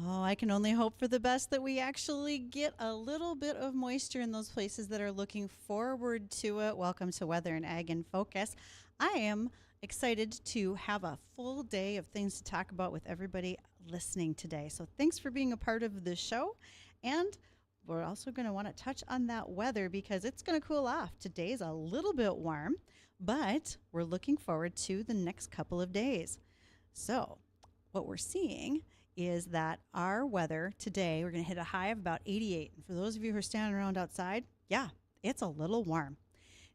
Oh, I can only hope for the best that we actually get a little bit of moisture in those places that are looking forward to it. Welcome to Weather and Ag in Focus. I am excited to have a full day of things to talk about with everybody listening today. So thanks for being a part of the show. And we're also going to want to touch on that weather because it's going to cool off. Today's a little bit warm, but we're looking forward to the next couple of days. So what we're seeing is that our weather today, we're going to hit a high of about 88. And for those of you who are standing around outside, yeah, it's a little warm.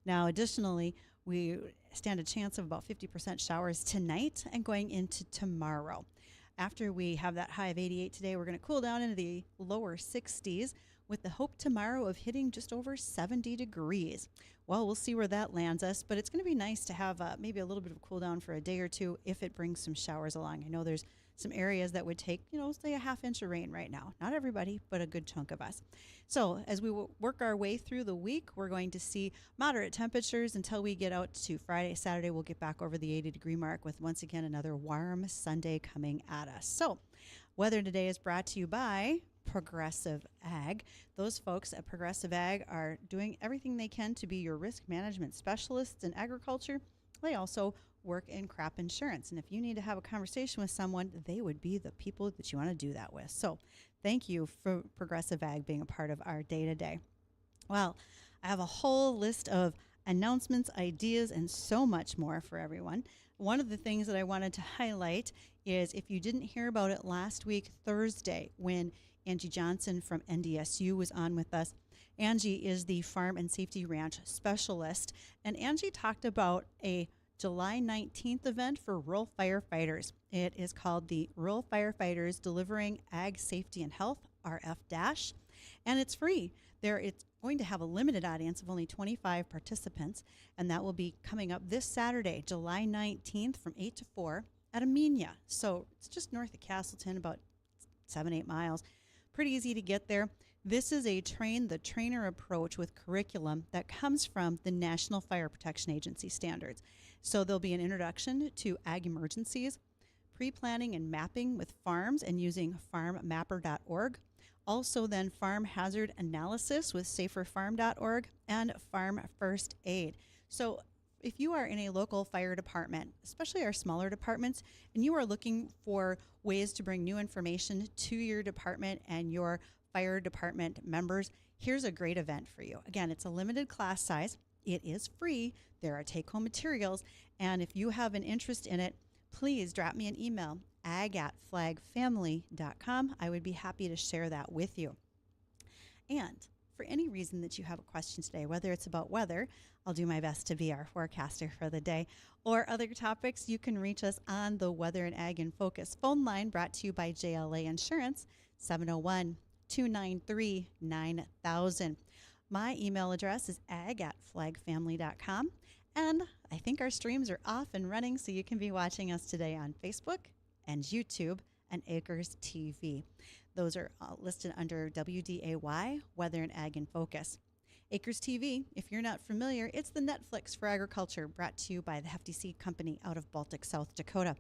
Now, additionally, we stand a chance of about 50% showers tonight and going into tomorrow. After we have that high of 88 today, we're going to cool down into the lower 60s with the hope tomorrow of hitting just over 70 degrees. Well, we'll see where that lands us, but it's going to be nice to have maybe a little bit of a cool down for a day or two if it brings some showers along. I know there's some areas that would take, say a half inch of rain right now. Not everybody, but a good chunk of us. So as we work our way through the week, we're going to see moderate temperatures until we get out to Friday, Saturday. We'll get back over the 80-degree mark with, once again, another warm Sunday coming at us. So weather today is brought to you by Progressive Ag. Those folks at Progressive Ag are doing everything they can to be your risk management specialists in agriculture. They also work in crop insurance. And if you need to have a conversation with someone, they would be the people that you want to do that with. So thank you for Progressive Ag being a part of our day-to-day. Well, I have a whole list of announcements, ideas, and so much more for everyone. One of the things that I wanted to highlight is, if you didn't hear about it last week, Thursday, when Angie Johnson from NDSU was on with us. Angie is the Farm and Safety Ranch Specialist, and Angie talked about a July 19th event for rural firefighters. It is called the Rural Firefighters Delivering Ag Safety and Health, RF-, and it's free. It's going to have a limited audience of only 25 participants, and that will be coming up this Saturday, July 19th from 8 to 4 at Amenia. So it's just north of Castleton, about 7-8 miles. Pretty easy to get there. This is a train the trainer approach with curriculum that comes from the National Fire Protection Agency standards. So there'll be an introduction to ag emergencies, pre-planning and mapping with farms and using farmmapper.org. Also then farm hazard analysis with saferfarm.org and farm first aid. So if you are in a local fire department, especially our smaller departments, and you are looking for ways to bring new information to your department and your fire department members, here's a great event for you. Again, it's a limited class size. It is free. There are take-home materials. And if you have an interest in it, please drop me an email, ag@flagfamily.com. I would be happy to share that with you. And for any reason that you have a question today, whether it's about weather, I'll do my best to be our forecaster for the day, or other topics, you can reach us on the Weather and Ag in Focus phone line, brought to you by JLA Insurance, 701-293-9000. My email address is ag@flagfamily.com. And I think our streams are off and running, so you can be watching us today on Facebook and YouTube and Acres TV. Those are listed under WDAY, Weather and Ag in Focus. Acres TV, if you're not familiar, it's the Netflix for agriculture, brought to you by the Hefty Seed Company out of Baltic, South Dakota.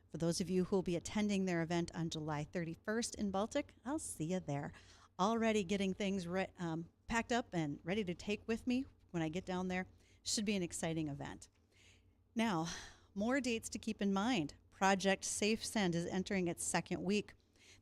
For those of you who will be attending their event on July 31st in Baltic, I'll see you there. Already getting things packed up and ready to take with me when I get down there. Should be an exciting event. Now, more dates to keep in mind. Project Safe Send is entering its second week.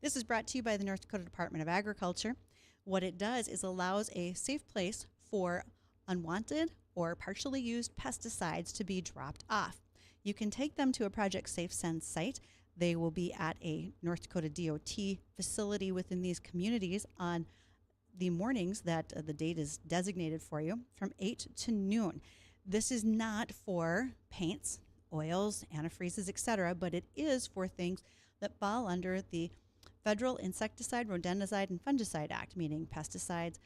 This is brought to you by the North Dakota Department of Agriculture. What it does is allows a safe place for unwanted or partially used pesticides to be dropped off. You can take them to a Project Safe Send site. They will be at a North Dakota DOT facility within these communities on the mornings that the date is designated for you from 8 to noon. This is not for paints, oils, antifreezes, etc., but it is for things that fall under the Federal Insecticide, Rodenticide, and Fungicide Act, meaning pesticides,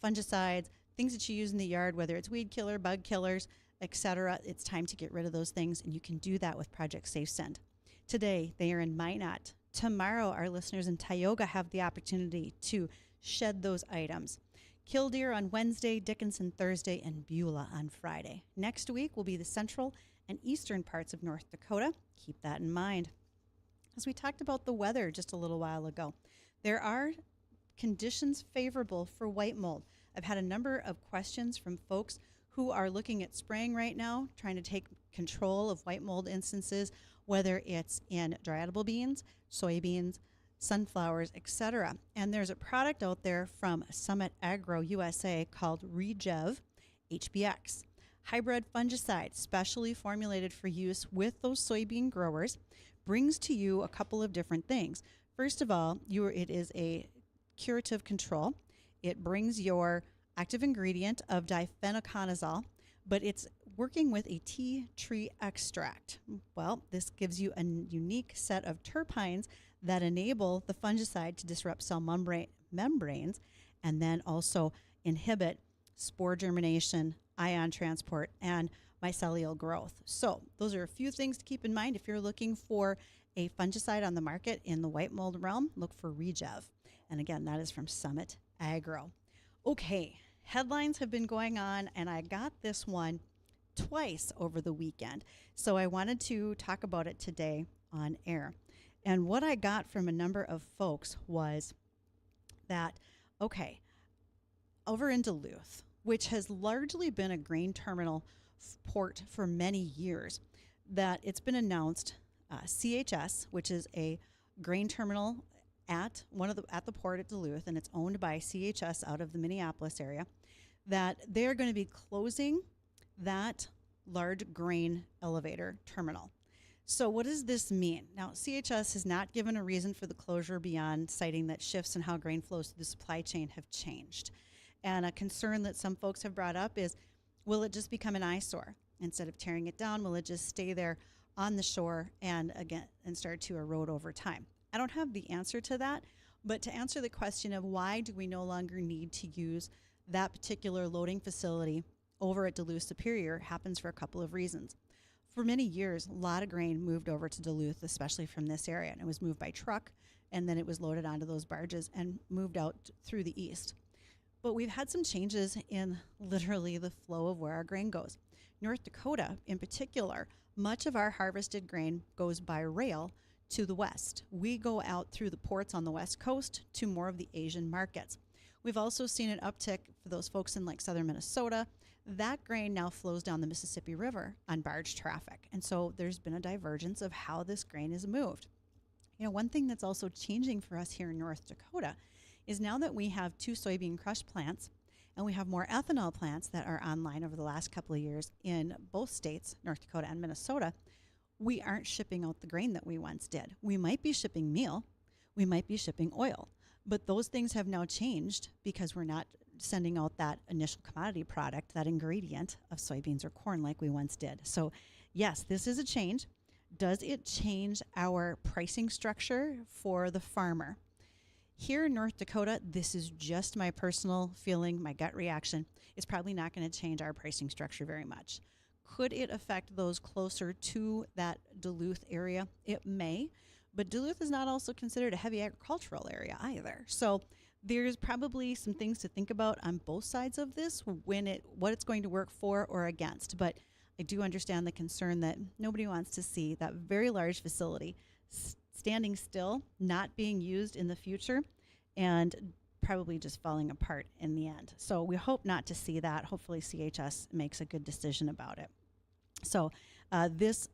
fungicides, things that you use in the yard, whether it's weed killer, bug killers, etc. It's time to get rid of those things, and you can do that with Project Safe Send. Today, they are in Minot. Tomorrow, our listeners in Tioga have the opportunity to shed those items. Killdeer on Wednesday, Dickinson Thursday, and Beulah on Friday. Next week will be the central and eastern parts of North Dakota. Keep that in mind. as we talked about the weather just a little while ago, there are conditions favorable for white mold. I've had a number of questions from folks who are looking at spraying right now, trying to take control of white mold instances, whether it's in dry edible beans, soybeans, sunflowers, etc. And there's a product out there from Summit Agro USA called Readel HBX. Hybrid fungicide, specially formulated for use with those soybean growers, brings to you a couple of different things. First of all, it is a curative control. It brings your active ingredient of difenoconazole, but it's working with a tea tree extract. Well, this gives you a unique set of terpenes that enable the fungicide to disrupt cell membranes and then also inhibit spore germination, ion transport, and mycelial growth. So those are a few things to keep in mind. If you're looking for a fungicide on the market in the white mold realm, look for Regev. And again, that is from Summit Agro. Okay, headlines have been going on, and I got this one twice over the weekend. So I wanted to talk about it today on air. And what I got from a number of folks was that, okay, over in Duluth, which has largely been a grain terminal port for many years, that it's been announced CHS, which is a grain terminal at the port at Duluth, and it's owned by CHS out of the Minneapolis area, that they're going to be closing that large grain elevator terminal. So what does this mean? Now, CHS has not given a reason for the closure beyond citing that shifts in how grain flows through the supply chain have changed. And a concern that some folks have brought up is, will it just become an eyesore? Instead of tearing it down, will it just stay there on the shore and start to erode over time? I don't have the answer to that, but to answer the question of why do we no longer need to use that particular loading facility over at Duluth Superior happens for a couple of reasons. For many years, a lot of grain moved over to Duluth, especially from this area, and it was moved by truck, and then it was loaded onto those barges and moved out through the east. But we've had some changes in literally the flow of where our grain goes. North Dakota, in particular, much of our harvested grain goes by rail to the west. We go out through the ports on the west coast to more of the Asian markets. We've also seen an uptick for those folks in like southern Minnesota. That grain now flows down the Mississippi River on barge traffic. And so there's been a divergence of how this grain is moved. You know, one thing that's also changing for us here in North Dakota is now that we have 2 soybean crush plants and we have more ethanol plants that are online over the last couple of years in both states, North Dakota and Minnesota, we aren't shipping out the grain that we once did. We might be shipping meal, we might be shipping oil, but those things have now changed because we're not sending out that initial commodity product, that ingredient of soybeans or corn like we once did. So yes, this is a change. Does it change our pricing structure for the farmer? Here in North Dakota, this is just my personal feeling, my gut reaction. It's probably not going to change our pricing structure very much. Could it affect those closer to that Duluth area? It may, but Duluth is not also considered a heavy agricultural area either. So there's probably some things to think about on both sides of this, what it's going to work for or against. But I do understand the concern that nobody wants to see that very large facility standing still, not being used in the future, and probably just falling apart in the end. So we hope not to see that. Hopefully CHS makes a good decision about it. So this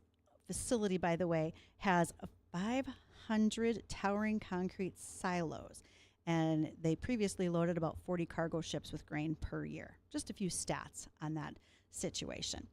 facility, by the way, has 500 towering concrete silos, and they previously loaded about 40 cargo ships with grain per year. Just a few stats on that situation.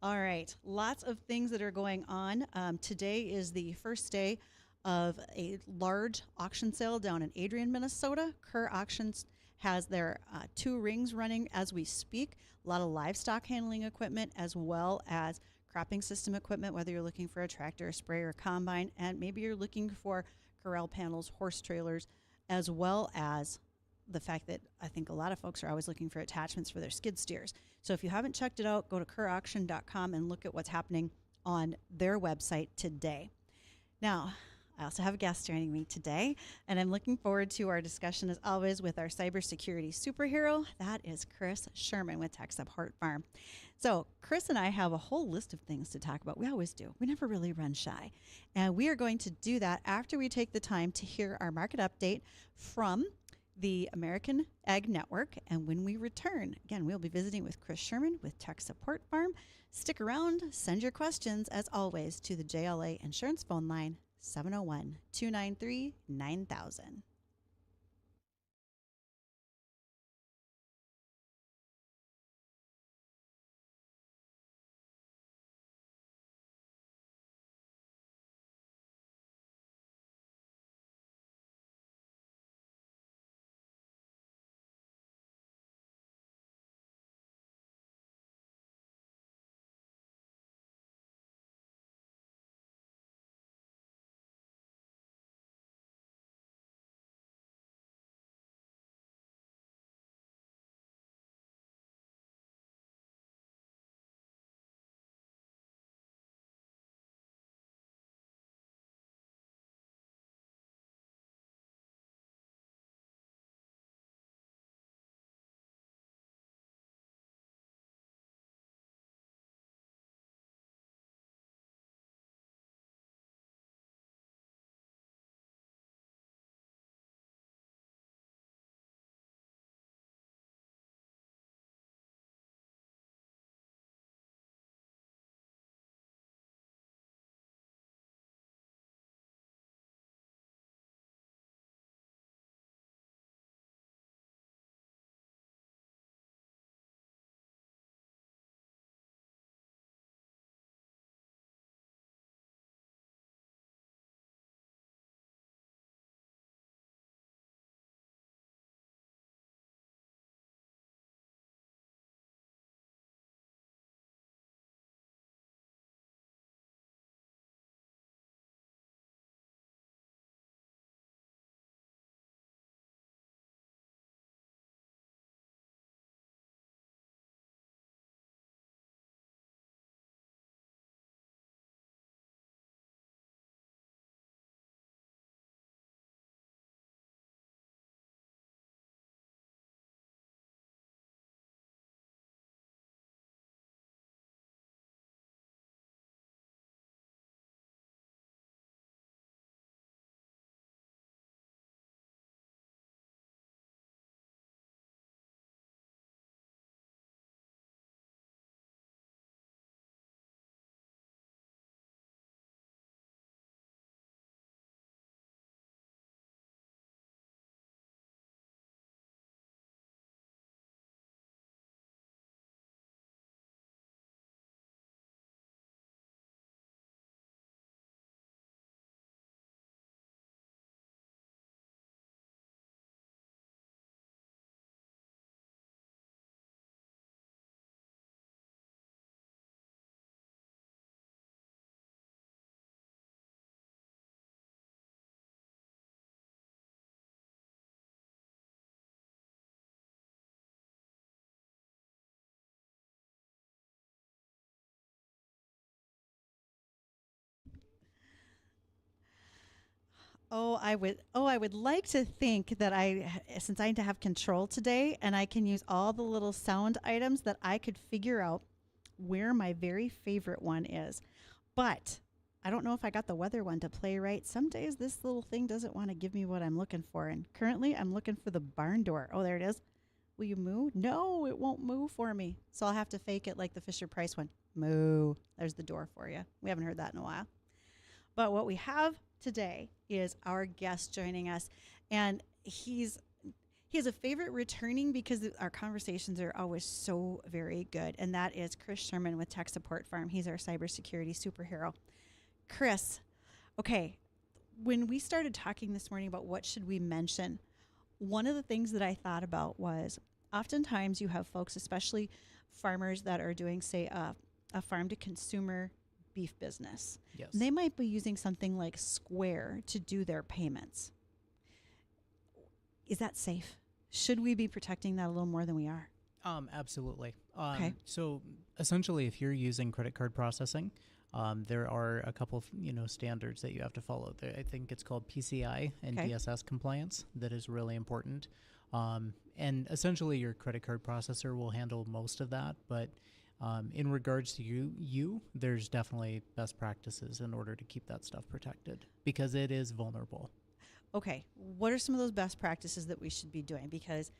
All right, lots of things that are going on. Today is the first day of a large auction sale down in Adrian, Minnesota. Kerr Auctions has their 2 rings running as we speak. A lot of livestock handling equipment as well as cropping system equipment, whether you're looking for a tractor, a sprayer, a combine, and maybe you're looking for corral panels, horse trailers, as well as the fact that I think a lot of folks are always looking for attachments for their skid steers. So if you haven't checked it out, go to kerrauction.com and look at what's happening on their website today. Now, I also have a guest joining me today, and I'm looking forward to our discussion as always with our cybersecurity superhero. That is Chris Sherman with Tech Support Farm. So Chris and I have a whole list of things to talk about. We always do. We never really run shy. And we are going to do that after we take the time to hear our market update from the American Ag Network. And when we return, again, we'll be visiting with Chris Sherman with Tech Support Farm. Stick around, send your questions, as always, to the JLA Insurance phone line, 701-293-9000. I would like to think that since I have control today and I can use all the little sound items, that I could figure out where my very favorite one is. But I don't know if I got the weather one to play right. Some days this little thing doesn't want to give me what I'm looking for. And currently I'm looking for the barn door. Oh, there it is. Will you moo? No, it won't moo for me. So I'll have to fake it like the Fisher Price one. Moo. There's the door for you. We haven't heard that in a while. But what we have today is our guest joining us, and he has a favorite returning because our conversations are always so very good, and that is Chris Sherman with Tech Support Farm. He's our cybersecurity superhero. Chris, okay, when we started talking this morning about what should we mention, one of the things that I thought about was oftentimes you have folks, especially farmers that are doing, say, a farm to consumer beef business. Yes. They might be using something like Square to do their payments. Is that safe? Should we be protecting that a little more than we are? Absolutely. Okay. So essentially, if you're using credit card processing, There are a couple of, standards that you have to follow. I think it's called PCI and Okay. DSS compliance that is really important. And essentially your credit card processor will handle most of that, but in regards to there's definitely best practices in order to keep that stuff protected because it is vulnerable. Okay, what are some of those best practices that we should be doing? Because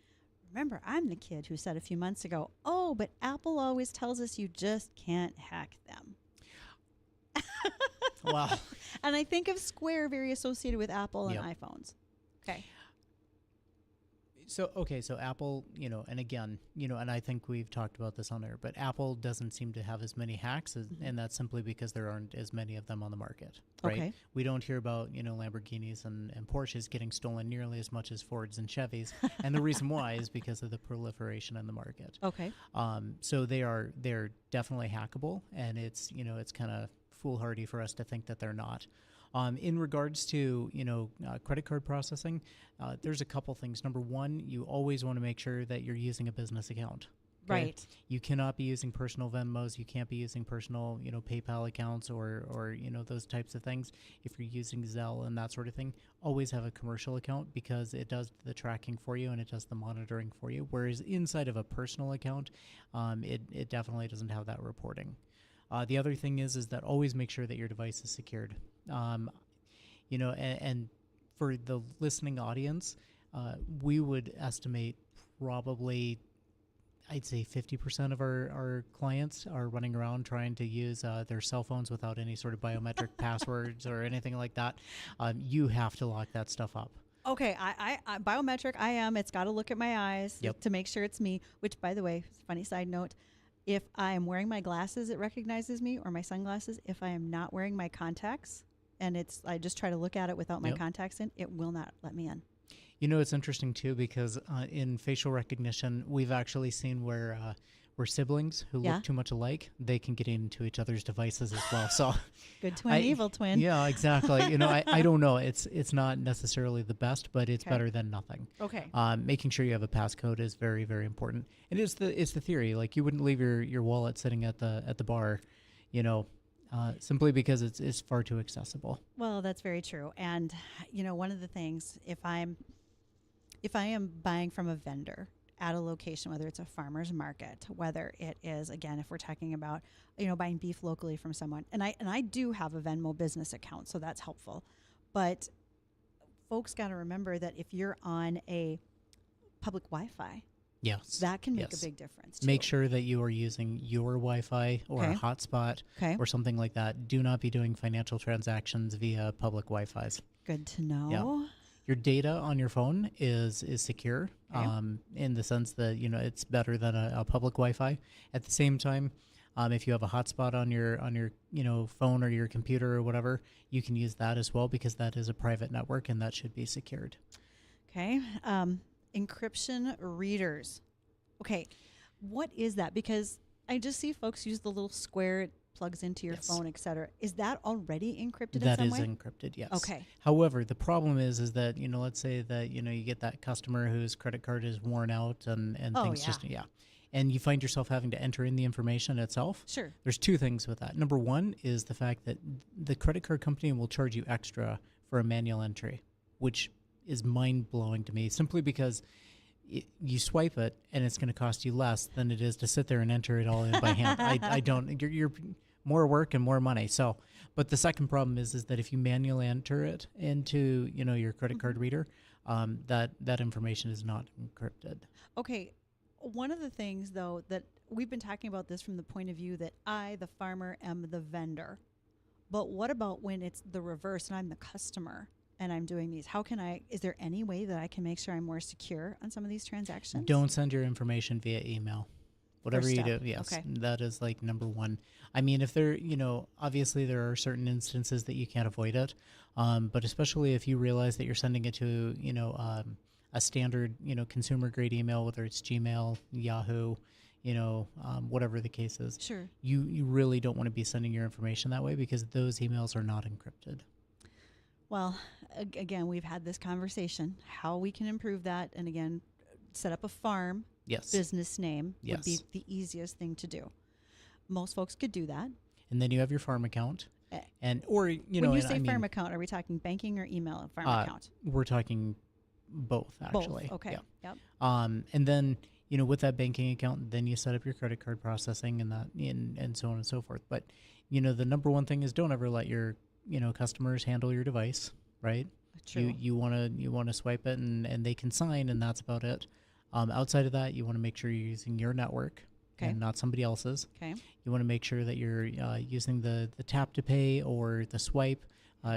remember, I'm the kid who said a few months ago, oh, but Apple always tells us you just can't hack them. Wow. And I think of Square very associated with Apple and Yep. iPhones. Okay. So Apple, and again, and I think we've talked about this on air, but Apple doesn't seem to have as many hacks, and that's simply because there aren't as many of them on the market, right? Okay. We don't hear about, Lamborghinis and Porsches getting stolen nearly as much as Fords and Chevys, and the reason why is because of the proliferation in the market. Okay. So they're definitely hackable, and it's kind of foolhardy for us to think that they're not. In regards to credit card processing, there's a couple things. Number one, you always want to make sure that you're using a business account. Okay? Right. You cannot be using personal Venmos. You can't be using personal PayPal accounts or those types of things. If you're using Zelle and that sort of thing, always have a commercial account because it does the tracking for you and it does the monitoring for you. Whereas inside of a personal account, it definitely doesn't have that reporting. The other thing is that always make sure that your device is secured. And for the listening audience, we would estimate probably, I'd say 50% of our clients are running around trying to use their cell phones without any sort of biometric passwords or anything like that. You have to lock that stuff up. Okay, I biometric, it's got to look at my eyes Yep. to make sure it's me, which, by the way, funny side note, if I am wearing my glasses, it recognizes me, or my sunglasses. If I am not wearing my contacts, and I just try to look at it without my Yep. contacts in, it will not let me in. It's interesting too because in facial recognition, we've actually seen where siblings who Yeah. look too much alike, they can get into each other's devices as well. So Good twin, evil twin. Yeah, exactly. I don't know. It's not necessarily the best, but it's Okay. better than nothing. Okay. Making sure you have a passcode is very, very important. And it's the theory. Like you wouldn't leave your wallet sitting at the bar, simply because it's far too accessible. Well, that's very true. And one of the things, if I am buying from a vendor at a location, whether it's a farmer's market, whether it is, again, if we're talking about, buying beef locally from someone, and I do have a Venmo business account, so that's helpful. But folks got to remember that if you're on a public Wi-Fi, Yes. that can make Yes. a big difference too. Make sure that you are using your Wi-Fi or Okay. a hotspot Okay. or something like that. Do not be doing financial transactions via public Wi-Fis. Good to know. Yeah. Your data on your phone is secure, Okay. in the sense that it's better than a public Wi-Fi. At the same time, if you have a hotspot on your phone or your computer or whatever, you can use that as well because that is a private network and that should be secured. Okay. Encryption readers. Okay. What is that? Because I just see folks use the little square it plugs into your Yes. phone, et cetera. Is that already encrypted That in is some way? encrypted, yes. Okay. However, the problem is that let's say that you get that customer whose credit card is worn out and Oh, things yeah. and you find yourself having to enter in the information itself. Sure. There's two things with that. Number one is the fact that the credit card company will charge you extra for a manual entry, which is mind-blowing to me simply because you swipe it and it's going to cost you less than it is to sit there and enter it all in by hand. I don't, you're more work and more money. So, but the second problem is that if you manually enter it into, your credit card reader, that information is not encrypted. Okay. One of the things, though, that we've been talking about this from the point of view that I, the farmer, am the vendor. But what about when it's the reverse and I'm the customer and I'm doing these? Is there any way that I can make sure I'm more secure on some of these transactions? Don't send your information via email. Whatever First you step. do, yes, Okay. that is like number one. I mean, if there, obviously there are certain instances that you can't avoid it, but especially if you realize that you're sending it to, a standard, consumer grade email, whether it's Gmail, Yahoo, whatever the case is. Sure. You really don't want to be sending your information that way because those emails are not encrypted. Well, again, we've had this conversation, how we can improve that. And again, set up a farm Yes. business name would be Yes. the easiest thing to do. Most folks could do that. and then you have your farm account, Eh, and or when you and say I farm mean, account, are we talking banking or email farm account? we're talking both Both. actually. Okay. Yeah. Yep. And then with that banking account, then you set up your credit card processing and that and so on and so forth. But the number one thing is don't ever let your customers handle your device, right? True. You want to swipe it and they can sign and that's about it. Outside of that, you want to make sure you're using your network Okay. and not somebody else's. Okay. You want to make sure that you're using the tap to pay or the swipe.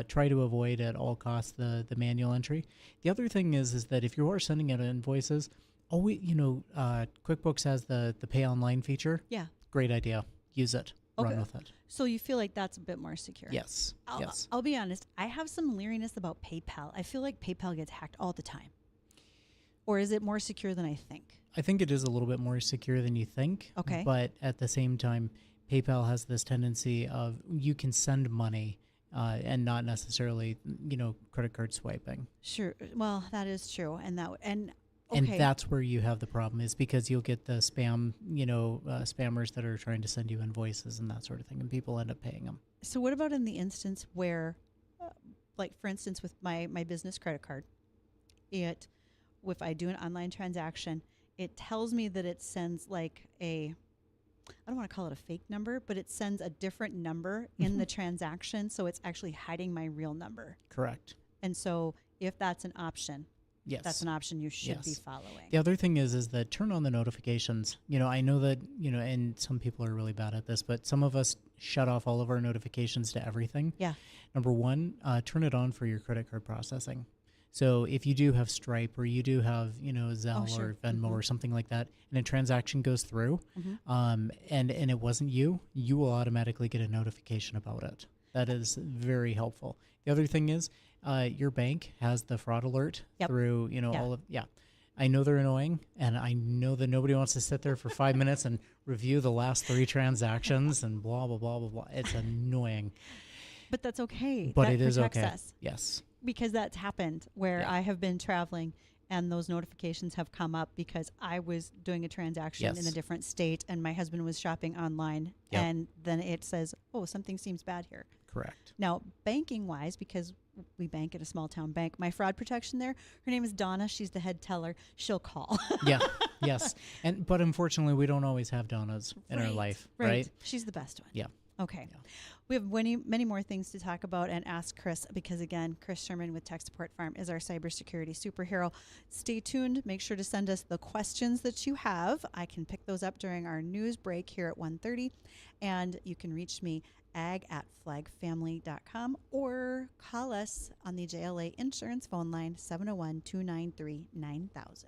Try to avoid at all costs the manual entry. The other thing is that if you are sending out invoices, always QuickBooks has the pay online feature. Yeah. Great idea. Use it. Okay. Run with it. So you feel like that's a bit more secure? Yes. Yes. I'll be honest. I have some leeriness about PayPal. I feel like PayPal gets hacked all the time. Or is it more secure than I think? I think it is a little bit more secure than you think. Okay. But at the same time, PayPal has this tendency of you can send money and not necessarily, credit card swiping. Sure. Well, that is true. And okay. And that's where you have the problem is because you'll get the spam, spammers that are trying to send you invoices and that sort of thing, and people end up paying them. So what about in the instance where, like for instance, with my business credit card, if I do an online transaction, it tells me that it sends like I don't want to call it a fake number, but it sends a different number in the transaction, so it's actually hiding my real number. Correct. And so if that's an option, Yes. that's an option you should be Yes. following. The other thing is that turn on the notifications. I know that, and some people are really bad at this, but some of us shut off all of our notifications to everything. Yeah. Number one, turn it on for your credit card processing. So if you do have Stripe or you do have, Zelle sure. or Venmo Mm-hmm. or something like that, and a transaction goes through, and it wasn't you will automatically get a notification about it. That is very helpful. The other thing is your bank has the fraud alert through, all of, I know they're annoying, and I know that nobody wants to sit there for 5 minutes and review the last 3 transactions and blah, blah, blah, blah, blah. It's annoying. But that's okay. But that it is protects okay. us. Yes. Because that's happened where I have been traveling and those notifications have come up because I was doing a transaction in a different state and my husband was shopping online and then it says, oh, something seems bad here. Correct. Now, banking wise, because we bank at a small town bank, my fraud protection there, her name is Donna. She's the head teller. She'll call. Yeah. Yes. But unfortunately, we don't always have Donnas in our life, right? She's the best one. Yeah. Okay. Yeah. We have many more things to talk about and ask Chris because, again, Chris Sherman with Tech Support Farm is our cybersecurity superhero. Stay tuned. Make sure to send us the questions that you have. I can pick those up during our news break here at 1:30. And you can reach me, ag@flagfamily.com, or call us on the JLA Insurance phone line, 701-293-9000.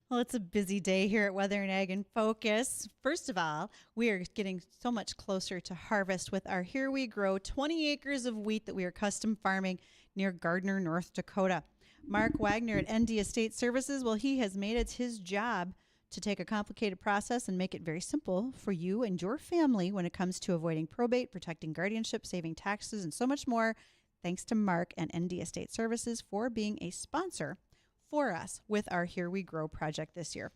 Well, it's a busy day here at Weather and Ag in Focus. First of all, we are getting so much closer to harvest with our Here We Grow 20 acres of wheat that we are custom farming near Gardner, North Dakota. Mark Wagner at ND Estate Services, well, he has made it his job to take a complicated process and make it very simple for you and your family when it comes to avoiding probate, protecting guardianship, saving taxes, and so much more. Thanks to Mark and ND Estate Services for being a sponsor for us with our Here We Grow project this year.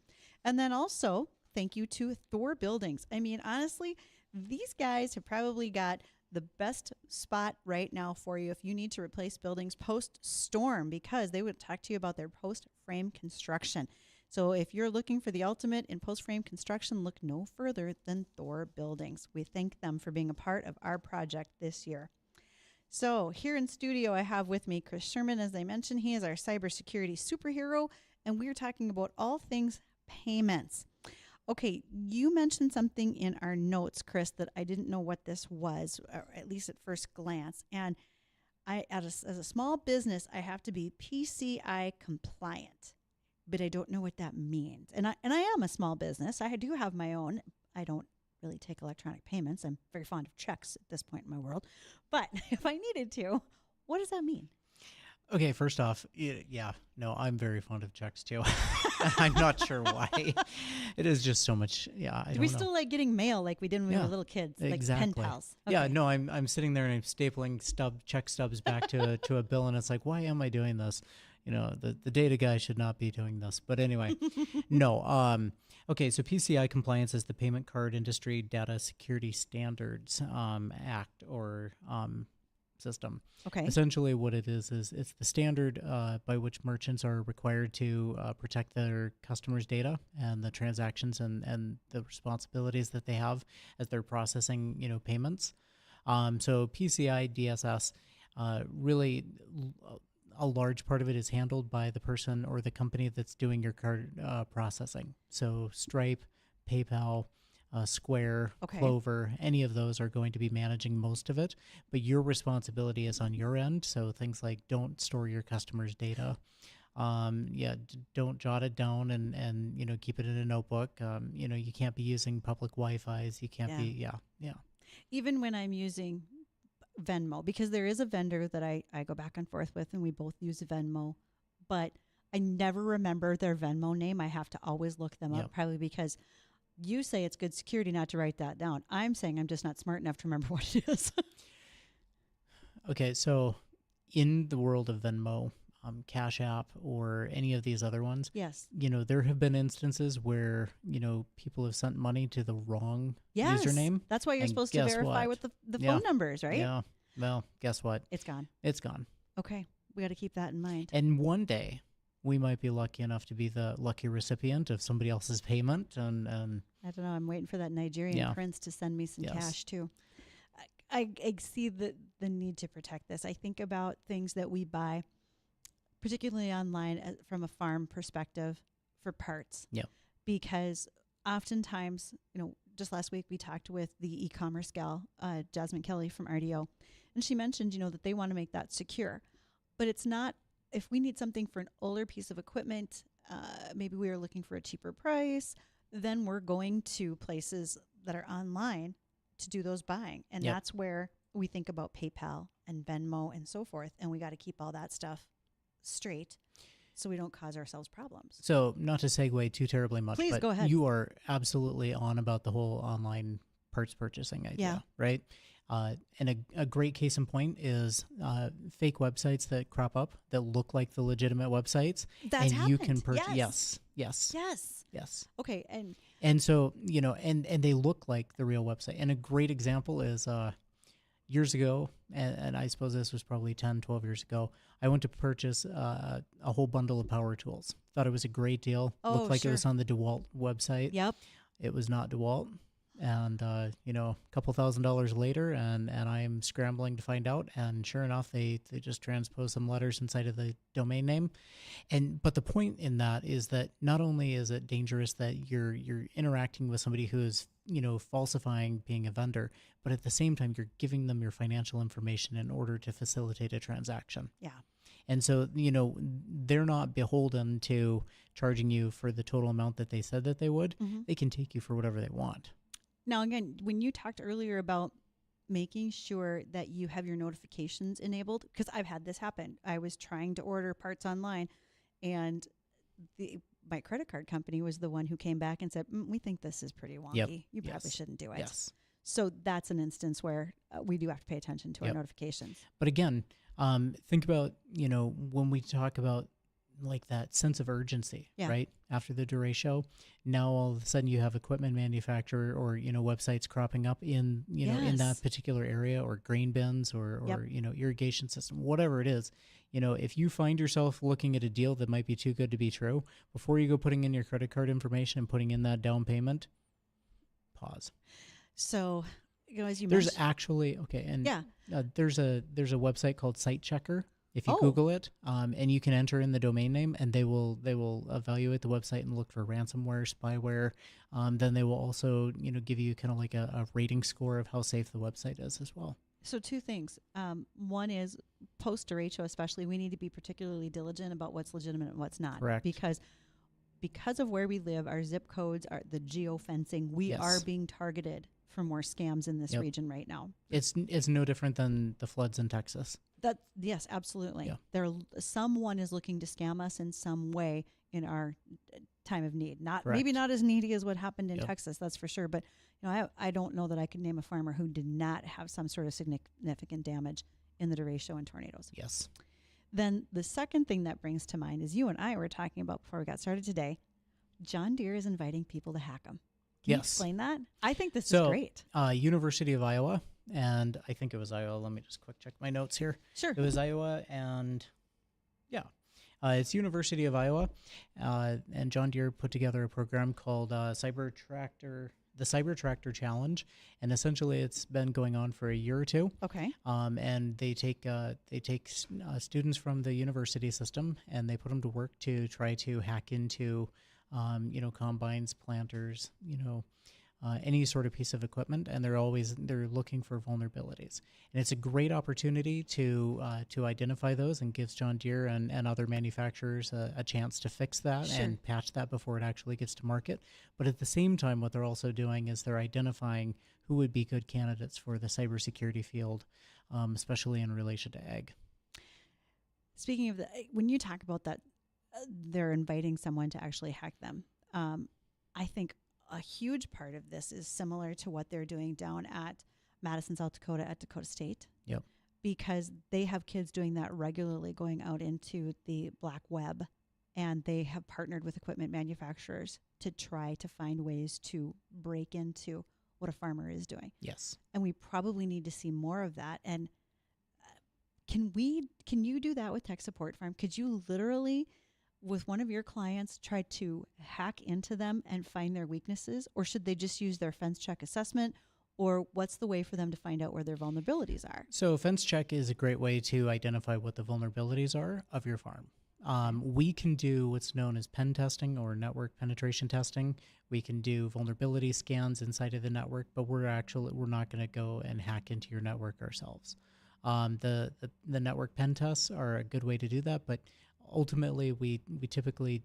And then also, thank you to Thor Buildings. I mean, honestly, these guys have probably got the best spot right now for you if you need to replace buildings post-storm, because they would talk to you about their post-frame construction. So if you're looking for the ultimate in post-frame construction, look no further than Thor Buildings. We thank them for being a part of our project this year. So here in studio, I have with me Chris Sherman. As I mentioned, he is our cybersecurity superhero, and we're talking about all things payments. Okay, you mentioned something in our notes, Chris, that I didn't know what this was, or at least at first glance. And as a small business, I have to be PCI compliant, but I don't know what that means. And I am a small business. I do have my own. I don't really take electronic payments. I'm very fond of checks at this point in my world. But if I needed to, what does that mean? Okay, first off, no, I'm very fond of checks too. I'm not sure why. It is just so much. Yeah, I Do don't we know. still like getting mail like we did when we were little kids, like pen pals? Okay. Yeah, no, I'm sitting there and I'm stapling check stubs back to a bill, and it's like, why am I doing this? You know, the data guy should not be doing this. But anyway, no. Okay, so PCI compliance is the Payment Card Industry Data Security Standards Act or system. Okay. Essentially what it is it's the standard by which merchants are required to protect their customers' data and the transactions and the responsibilities that they have as they're processing, payments. So PCI DSS really a large part of it is handled by the person or the company that's doing your card processing. So Stripe, PayPal, Square, Okay. Clover, any of those are going to be managing most of it, but your responsibility is on your end. So things like don't store your customers' data. Don't jot it down and keep it in a notebook. You can't be using public Wi-Fi's. You can't be, Even when I'm using Venmo, because there is a vendor that I go back and forth with, and we both use Venmo, but I never remember their Venmo name. I have to always look them up, probably because you say it's good security not to write that down. I'm saying I'm just not smart enough to remember what it is. Okay, so in the world of Venmo, Cash App, or any of these other ones, yes, there have been instances where, people have sent money to the wrong username. That's why you're supposed to verify with the phone numbers, right? Yeah. Well, guess what? It's gone. It's gone. Okay. We got to keep that in mind. And one day we might be lucky enough to be the lucky recipient of somebody else's payment. And I don't know. I'm waiting for that Nigerian prince to send me some cash too. I see the need to protect this. I think about things that we buy, particularly online from a farm perspective, for parts. Yeah. Because oftentimes, just last week we talked with the e-commerce gal, Jasmine Kelly from RDO, and she mentioned, that they want to make that secure. But it's not, if we need something for an older piece of equipment, maybe we are looking for a cheaper price, then we're going to places that are online to do those buying. And that's where we think about PayPal and Venmo and so forth. And we got to keep all that stuff straight so we don't cause ourselves problems. So not to segue too terribly much, Please but go ahead. You are absolutely on about the whole online parts purchasing idea, right? And a great case in point is fake websites that crop up that look like the legitimate websites. That's happened. You can purchase. Yes. Okay. And so, and they look like the real website. And a great example is years ago, and I suppose this was probably 10, 12 years ago, I went to purchase a whole bundle of power tools. Thought it was a great deal. Looked like it was on the DeWalt website. Yep. It was not DeWalt. And, a couple $1,000s later, and I'm scrambling to find out. And sure enough, they just transpose some letters inside of the domain name. But the point in that is that not only is it dangerous that you're interacting with somebody who is, falsifying being a vendor, but at the same time, you're giving them your financial information in order to facilitate a transaction. Yeah. And so, they're not beholden to charging you for the total amount that they said that they would. They can take you for whatever they want. Now, again, when you talked earlier about making sure that you have your notifications enabled, because I've had this happen. I was trying to order parts online, and my credit card company was the one who came back and said, we think this is pretty wonky. Yep. You probably shouldn't do it. Yes. So that's an instance where we do have to pay attention to our notifications. But again, think about, when we talk about like that sense of urgency, right? After the duratio, now all of a sudden you have equipment manufacturer or, websites cropping up in, in that particular area, or grain bins or irrigation system, whatever it is. If you find yourself looking at a deal that might be too good to be true, before you go putting in your credit card information and putting in that down payment, pause. So, as you there's mentioned, actually, there's a website called Site Checker. If you Google it, and you can enter in the domain name, and they will evaluate the website and look for ransomware, spyware. Then they will also give you kind of like a rating score of how safe the website is as well. So two things. One is post derecho, especially, we need to be particularly diligent about what's legitimate and what's not. Correct. Because of where we live, our zip codes, the geofencing, we are being targeted for more scams in this region right now. It's no different than the floods in Texas. Yes, absolutely. Yeah. Someone is looking to scam us in some way in our time of need. Maybe not as needy as what happened in Texas, that's for sure. But I don't know that I could name a farmer who did not have some sort of significant damage in the derecho and tornadoes. Yes. Then the second thing that brings to mind is you and I were talking about before we got started today. John Deere is inviting people to hack them. Can you explain that? I think this is great. University of Iowa, and I think it was Iowa. Let me just quick check my notes here. Sure. It was Iowa, and it's University of Iowa, and John Deere put together a program called the Cyber Tractor Challenge, and essentially it's been going on for a year or two. Okay. And they take students from the university system, and they put them to work to try to hack into combines, planters, any sort of piece of equipment, and they're looking for vulnerabilities. And it's a great opportunity to identify those, and gives John Deere and other manufacturers a chance to fix that and patch that before it actually gets to market. But at the same time, what they're also doing is they're identifying who would be good candidates for the cybersecurity field, especially in relation to ag. Speaking of when you talk about that, they're inviting someone to actually hack them. I think a huge part of this is similar to what they're doing down at Madison, South Dakota at Dakota State. Yep. Because they have kids doing that regularly, going out into the black web, and they have partnered with equipment manufacturers to try to find ways to break into what a farmer is doing. Yes. And we probably need to see more of that. And can you do that with Tech Support Farm? Could you literally, with one of your clients, try to hack into them and find their weaknesses? Or should they just use their fence check assessment? Or what's the way for them to find out where their vulnerabilities are? So fence check is a great way to identify what the vulnerabilities are of your farm. We can do what's known as pen testing or network penetration testing. We can do vulnerability scans inside of the network, but we're not going to go and hack into your network ourselves. The network pen tests are a good way to do that, but ultimately we typically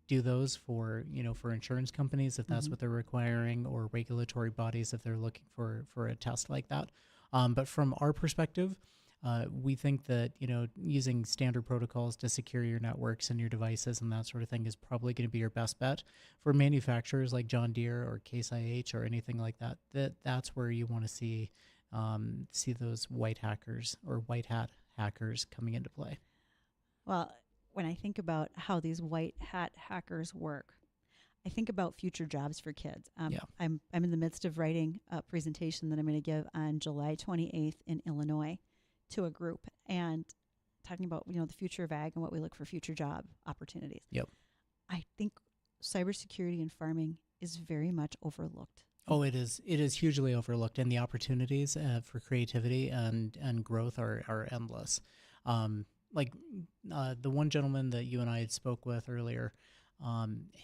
do those for insurance companies if that's what they're requiring, or regulatory bodies if they're looking for a test like that. But from our perspective, we think that using standard protocols to secure your networks and your devices and that sort of thing is probably going to be your best bet. For manufacturers like John Deere or Case IH or anything like that, that's where you want to see those white hackers or white hat hackers coming into play. Well, when I think about how these white hat hackers work, I think about future jobs for kids. I'm in the midst of writing a presentation that I'm going to give on July 28th in Illinois to a group, and talking about the future of ag and what we look for future job opportunities. Yep. I think cybersecurity in farming is very much overlooked. Oh, it is. It is hugely overlooked, and the opportunities for creativity and growth are endless. The one gentleman that you and I had spoke with earlier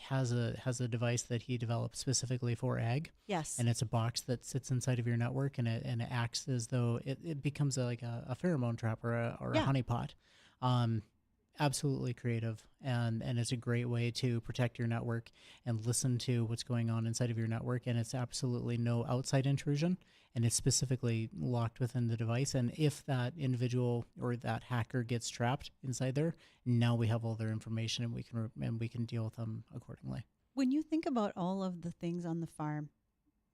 has a device that he developed specifically for ag. Yes. And it's a box that sits inside of your network, and it acts as though it becomes like a pheromone trap or a honeypot. absolutely creative, and it's a great way to protect your network and listen to what's going on inside of your network, and it's absolutely no outside intrusion, and it's specifically locked within the device. And if that individual or that hacker gets trapped inside there, now we have all their information, and we can deal with them accordingly. When you think about all of the things on the farm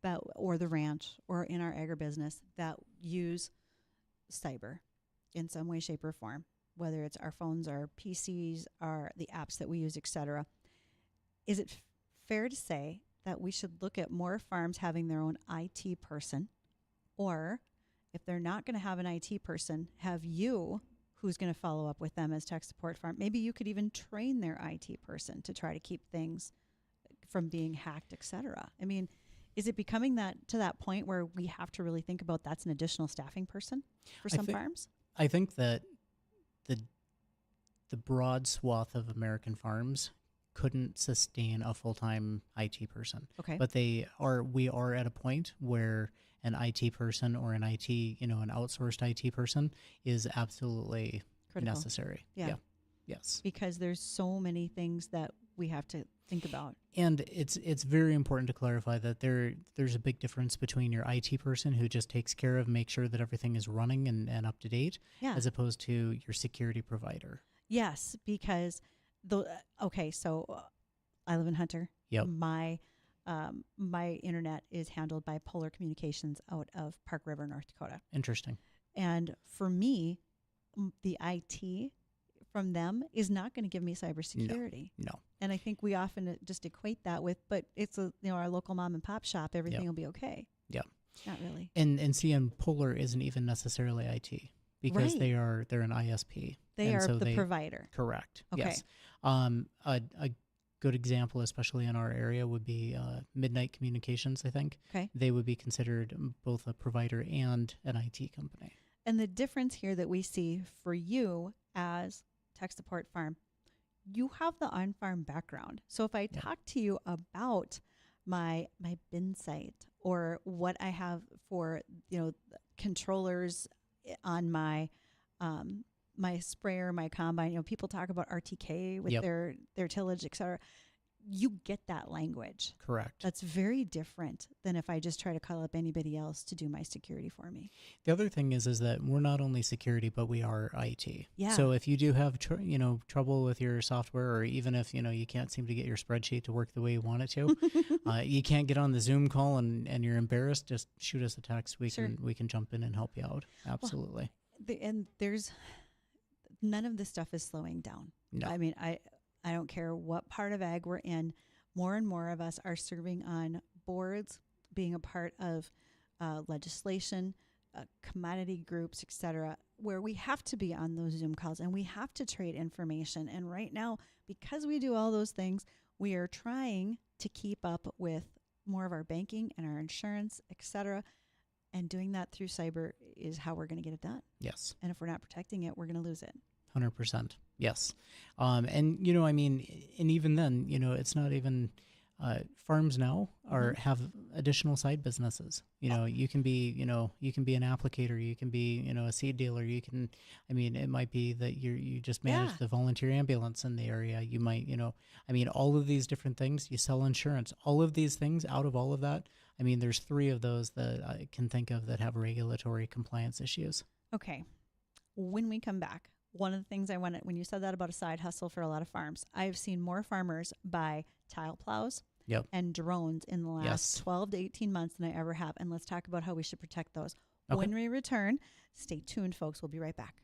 that, or the ranch or in our agribusiness that use cyber in some way, shape, or form, whether it's our phones, our PCs, our the apps that we use, etc., is it fair to say that we should look at more farms having their own IT person, or if they're not going to have an IT person, have you who's going to follow up with them as tech support farm? Maybe you could even train their IT person to try to keep things from being hacked, etc. I mean, is it becoming that to that point where we have to really think about that's an additional staffing person for some farms? I think that the broad swath of American farms couldn't sustain a full-time IT person. Okay. But we are at a point where an IT person or an IT, an outsourced IT person is absolutely Critical. Necessary. Yeah. Yes. Because there's so many things that we have to think about. And it's very important to clarify that there's a big difference between your IT person who just takes care of, make sure that everything is running and up to date, as opposed to your security provider. Yes, because so I live in Hunter. Yep. My internet is handled by Polar Communications out of Park River, North Dakota. Interesting. And for me, the IT from them is not going to give me cybersecurity. No. And I think we often just equate that with, but it's our local mom and pop shop. Everything will be okay. Yeah. Not really. And Polar isn't even necessarily IT because they're an ISP. They are the provider. Correct. Okay. Yes. A good example, especially in our area, would be Midnight Communications, I think. Okay. They would be considered both a provider and an IT company. And the difference here that we see for you as tech support farm, you have the on-farm background. So if I talk to you about my bin site or what I have for controllers on my my sprayer, my combine, people talk about RTK with their tillage, et cetera. You get that language. Correct. That's very different than if I just try to call up anybody else to do my security for me. The other thing is that we're not only security, but we are IT. Yeah. So if you do have trouble with your software, or even if you can't seem to get your spreadsheet to work the way you want it to, you can't get on the Zoom call and you're embarrassed, just shoot us a text. We can jump in and help you out. Absolutely. Well, and there's none of this stuff is slowing down. No. I mean, I don't care what part of ag we're in. More and more of us are serving on boards, being a part of legislation, commodity groups, et cetera, where we have to be on those Zoom calls and we have to trade information. And right now, because we do all those things, we are trying to keep up with more of our banking and our insurance, et cetera. And doing that through cyber is how we're going to get it done. Yes. And if we're not protecting it, we're going to lose it. 100%. Yes. And even then, it's not even, farms now have additional side businesses. You can be an applicator, you can be, a seed dealer, it might be that you just manage the volunteer ambulance in the area. You might, all of these different things, you sell insurance, all of these things. Out of all of that, there's 3 of those that I can think of that have regulatory compliance issues. Okay. When we come back, one of the things I wanted, when you said that about a side hustle for a lot of farms, I've seen more farmers buy tile plows and drones in the last 12 to 18 months than I ever have. And let's talk about how we should protect those. Okay. When we return, stay tuned, folks. We'll be right back.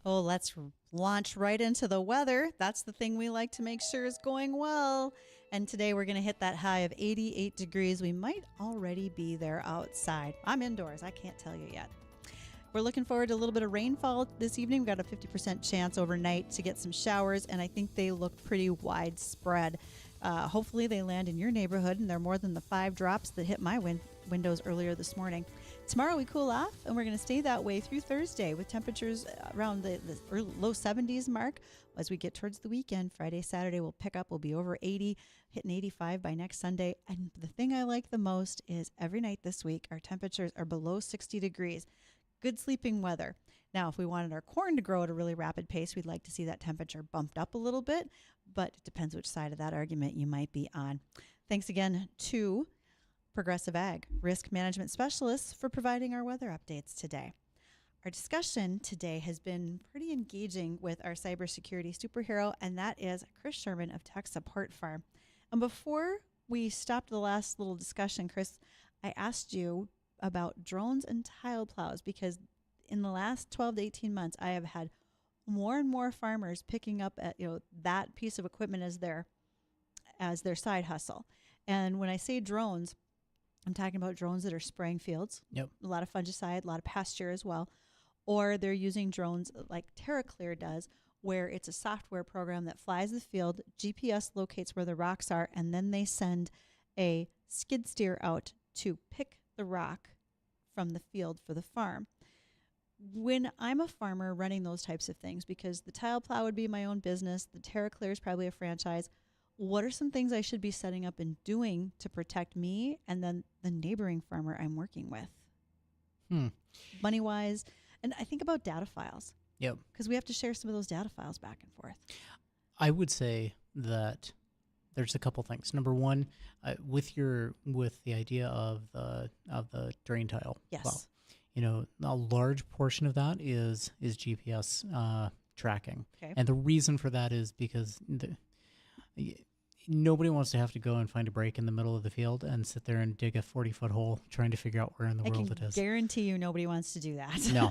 Oh, let's launch right into the weather. That's the thing we like to make sure is going well. And today we're going to hit that high of 88 degrees. We might already be there outside. I'm indoors. I can't tell you yet. We're looking forward to a little bit of rainfall this evening. We've got a 50% chance overnight to get some showers, and I think they look pretty widespread. Hopefully they land in your neighborhood, and they're more than the 5 drops that hit my windows earlier this morning. Tomorrow we cool off, and we're going to stay that way through Thursday with temperatures around the low 70s mark. As we get towards the weekend, Friday, Saturday will pick up. We'll be over 80, hitting 85 by next Sunday. And the thing I like the most is every night this week, our temperatures are below 60 degrees. Good sleeping weather. Now, if we wanted our corn to grow at a really rapid pace, we'd like to see that temperature bumped up a little bit, but it depends which side of that argument you might be on. Thanks again to Progressive Ag, risk management specialists, for providing our weather updates today. Our discussion today has been pretty engaging with our cybersecurity superhero, and that is Chris Sherman of Tech Support Farm. And before we stopped the last little discussion, Chris, I asked you about drones and tile plows, because in the last 12 to 18 months, I have had more and more farmers picking up at that piece of equipment as their side hustle. And when I say drones, I'm talking about drones that are spraying fields. Yep. A lot of fungicide, a lot of pasture as well. Or they're using drones like TerraClear does, where it's a software program that flies the field, GPS locates where the rocks are, and then they send a skid steer out to pick the rock from the field for the farm. When I'm a farmer running those types of things, because the tile plow would be my own business, the TerraClear is probably a franchise, what are some things I should be setting up and doing to protect me and then the neighboring farmer I'm working with? Money-wise. And I think about data files. Yep. Because we have to share some of those data files back and forth. I would say that there's a couple things. Number one, with the idea of the drain tile. Yes. Well, a large portion of that is GPS tracking. Okay. And the reason for that is because nobody wants to have to go and find a break in the middle of the field and sit there and dig a 40-foot hole trying to figure out where in the world it is. I guarantee you nobody wants to do that. No,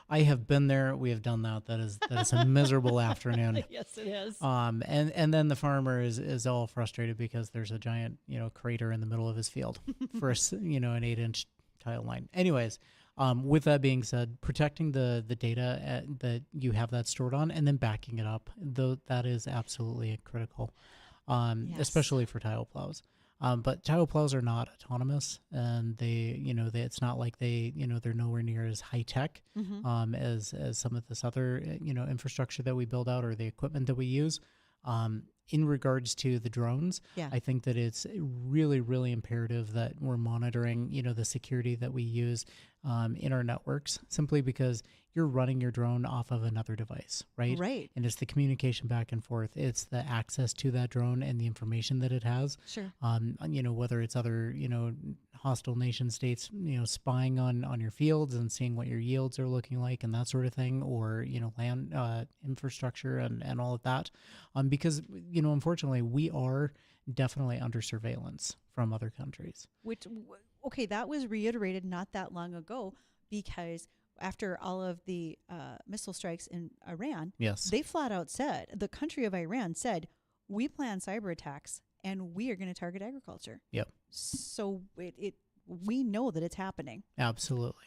I have been there. We have done that. That is a miserable afternoon. Yes, it is. And then the farmer is all frustrated because there's a giant crater in the middle of his field for an 8-inch tile line. Anyways, with that being said, protecting the data that you have that stored on, and then backing it up, though, that is absolutely critical, Yes. especially for tile plows. But tile plows are not autonomous, and it's not like they're nowhere near as high tech as some of this other infrastructure that we build out or the equipment that we use. In regards to the drones, Yeah. I think that it's really, really imperative that we're monitoring, the security that we use in our networks, simply because you're running your drone off of another device, right? Right. And it's the communication back and forth. It's the access to that drone and the information that it has. Sure. Whether it's other, hostile nation states, spying on your fields and seeing what your yields are looking like and that sort of thing, or, land infrastructure and all of that. Because, unfortunately, we are definitely under surveillance from other countries. Okay, that was reiterated not that long ago, because after all of the missile strikes in Iran, Yes. they flat out said, the country of Iran said, we plan cyber attacks and we are going to target agriculture. Yep. So we know that it's happening. Absolutely.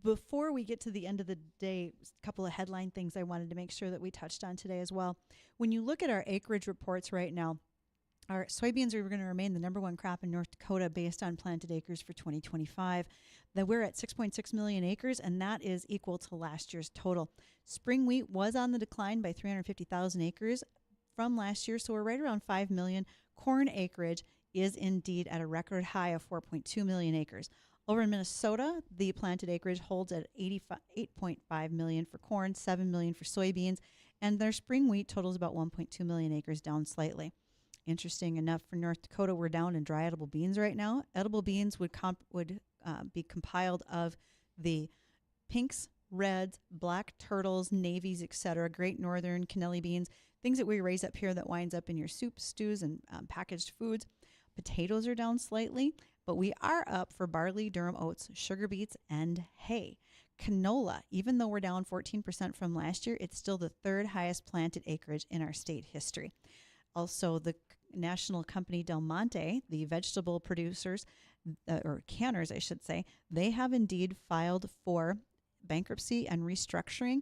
Before we get to the end of the day, a couple of headline things I wanted to make sure that we touched on today as well. When you look at our acreage reports right now, our soybeans are going to remain the number one crop in North Dakota based on planted acres for 2025. That we're at 6.6 million acres, and that is equal to last year's total. Spring wheat was on the decline by 350,000 acres from last year, so we're right around 5 million. Corn acreage is indeed at a record high of 4.2 million acres. Over in Minnesota, the planted acreage holds at 8.5 million for corn, 7 million for soybeans, and their spring wheat totals about 1.2 million acres, down slightly. Interesting enough, for North Dakota, we're down in dry edible beans right now. Edible beans would be compiled of the pinks, reds, black turtles, navies, etc., Great Northern, Canelli beans, things that we raise up here that winds up in your soups, stews, and packaged foods. Potatoes are down slightly, but we are up for barley, durum oats, sugar beets, and hay. Canola, even though we're down 14% from last year, it's still the third highest planted acreage in our state history. Also, the national company Del Monte, the vegetable producers, or canners, I should say, they have indeed filed for bankruptcy and restructuring.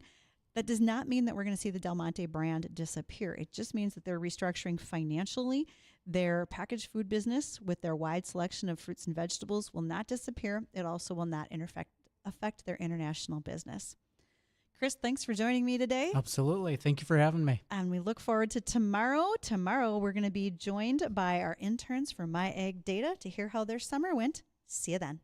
That does not mean that we're going to see the Del Monte brand disappear. It just means that they're restructuring financially. Their packaged food business with their wide selection of fruits and vegetables will not disappear. It also will not affect their international business. Chris, thanks for joining me today. Absolutely. Thank you for having me. And we look forward to tomorrow. Tomorrow, we're going to be joined by our interns from My Ag Data to hear how their summer went. See you then.